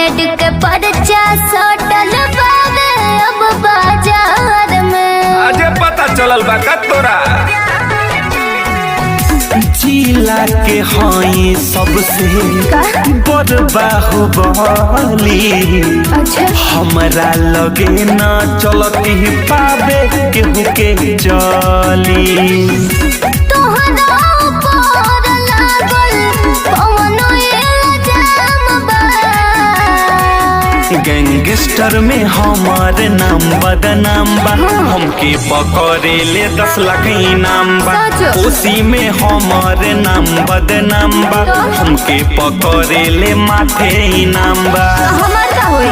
Wanted के पर्चा सटल बावे अब बाजार में। आज पता चलल बा का तोरा जिला के हई सबसे बड़ बाहुबली। अच्छा हमरा लगे न चलती पावे केहू के चली। तोहरा ऊपर लागल कौनो इल्जाम बा। गैंगस्टर में हमार नाम बदनाम बा। हमके पकड़े ले 10 लाख इनाम बा। कोसी में हमार नाम बदनाम बा। हमके पकड़े ले माथे इनाम बा। हमार का होई